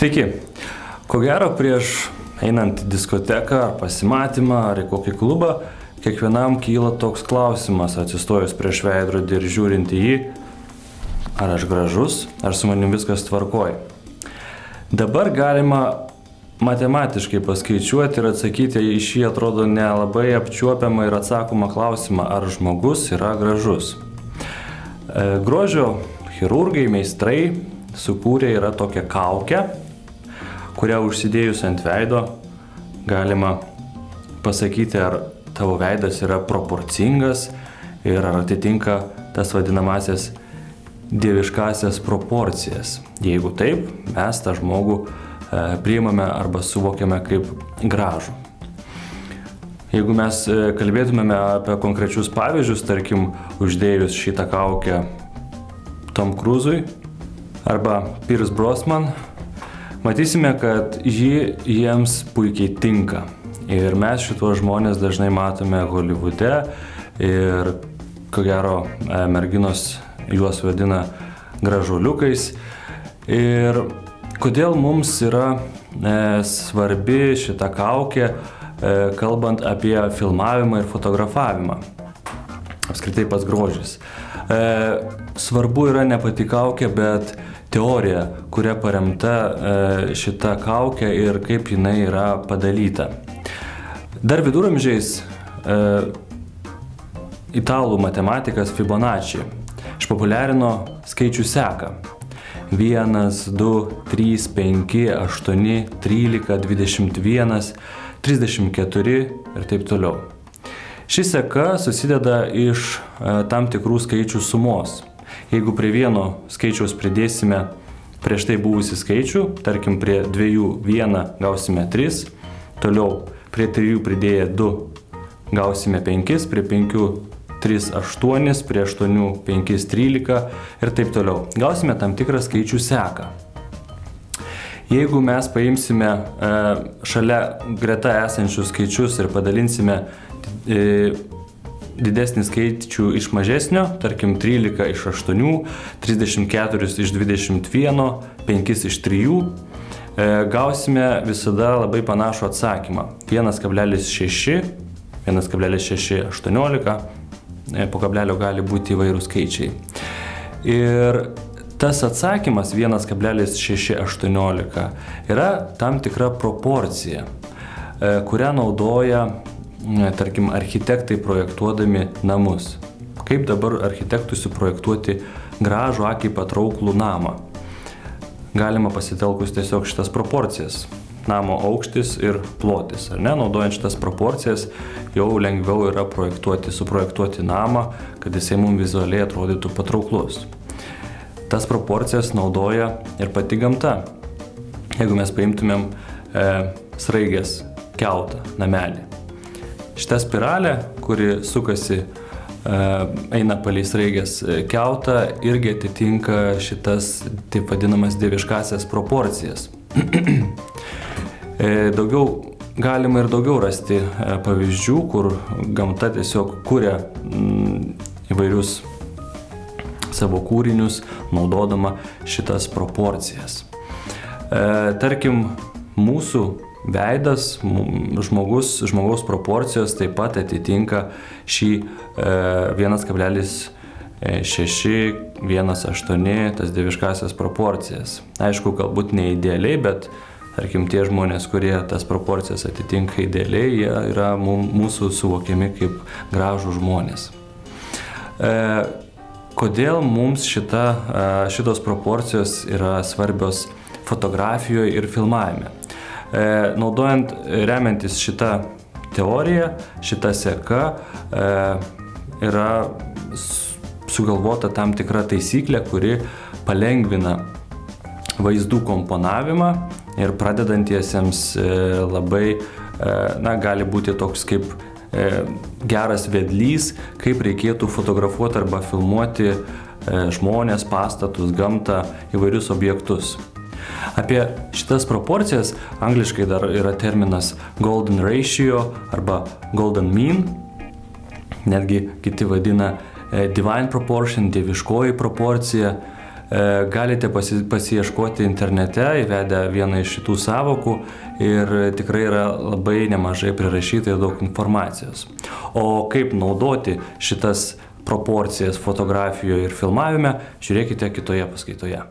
Sveiki. Ko gero, prieš einant į diskoteką ar pasimatymą ar į kokį klubą, kiekvienam kyla toks klausimas, atsistojus prieš veidrodį ir žiūrint į jį, ar aš gražus, ar su manim viskas tvarkoja. Dabar galima matematiškai paskaičiuoti ir atsakyti į šį atrodo nelabai apčiuopiamą ir atsakomą klausimą, ar žmogus yra gražus. Grožio chirurgai, meistrai sukūrė yra tokią kaukę, kurią užsidėjus ant veido galima pasakyti, ar tavo veidas yra proporcingas ir ar atitinka tas vadinamasias dieviškasias proporcijas. Jeigu taip, mes tą žmogų priimame arba suvokiame kaip gražų. Jeigu mes kalbėtumėme apie konkrečius pavyzdžius, tarkim, uždėjus šitą kaukę Tom Cruise'ui arba Pierce Brosnan, matysime, kad ji jiems puikiai tinka. Ir mes šituos žmonės dažnai matome Holivude ir, ko gero, merginos juos vadina gražuoliukais. Ir kodėl mums yra svarbi šita kaukė, kalbant apie filmavimą ir fotografavimą. Apskritai pats grožis. Svarbu yra ne pati kaukė, bet teorija, kuria paremta šita kaukė ir kaip jinai yra padalyta. Dar viduramžiais italų matematikas Fibonacci išpopuliarino skaičių seką. 1, 2, 3, 5, 8, 13, 21, 34 ir taip toliau. Ši seka susideda iš tam tikrų skaičių sumos. Jeigu prie vieno skaičiaus pridėsime prieš tai buvusį skaičių, tarkim prie 2 1 gausime 3, toliau prie 3 pridėję 2 gausime 5, prie 5 3 8, prie 8 5 13 ir taip toliau. Gausime tam tikrą skaičių seką. Jeigu mes paimsime šalia greta esančius skaičius ir padalinsime didesnį skaičių iš mažesnio, tarkim 13 iš 8, 34 iš 21, 5 iš 3, gausime visada labai panašų atsakymą. 1,6, 1,6, 18, po kablelio gali būti įvairūs skaičiai. Ir tas atsakymas 1,6, 18 yra tam tikra proporcija, kurią naudoja tarkim, architektai projektuodami namus. Kaip dabar architektui suprojektuoti gražų, akiai patrauklų namą? Galima pasitelkus tiesiog šitas proporcijas. Namo aukštis ir plotis. Ar ne? Naudojant šitas proporcijas jau lengviau yra suprojektuoti namą, kad jisai mums vizualiai atrodytų patrauklus. Tas proporcijas naudoja ir pati gamta. Jeigu mes paimtumėm sraigės kiautą, namelį. Šita spiralė, kuri sukasi, eina palei sraigės kiautą, irgi atitinka šitas taip vadinamas dieviškasias proporcijas. Galima ir daugiau rasti pavyzdžių, kur gamta tiesiog kuria įvairius savo kūrinius, naudodama šitas proporcijas. Tarkim, mūsų veidas, žmogaus proporcijos taip pat atitinka šį 1,6, 1,8, tas dieviškasias proporcijas. Aišku, galbūt ne idealiai, bet tarkim tie žmonės, kurie tas proporcijas atitinka idealiai, jie yra mūsų suvokiami kaip gražų žmonės. Kodėl mums šitos proporcijos yra svarbios fotografijoje ir filmavime? Remiantis šitą teoriją, šita seka yra sugalvota tam tikra taisyklė, kuri palengvina vaizdų komponavimą ir pradedantiesiems labai, gali būti toks kaip geras vedlys, kaip reikėtų fotografuoti arba filmuoti žmonės, pastatus, gamtą, įvairius objektus. Apie šitas proporcijas angliškai dar yra terminas golden ratio arba golden mean, netgi kiti vadina divine proportion, dieviškoji proporcija. galite pasiieškoti internete, įvedę vieną iš šitų savokų ir tikrai yra labai nemažai prirašyta ir daug informacijos. O kaip naudoti šitas proporcijas fotografijoje ir filmavime, žiūrėkite kitoje paskaitoje.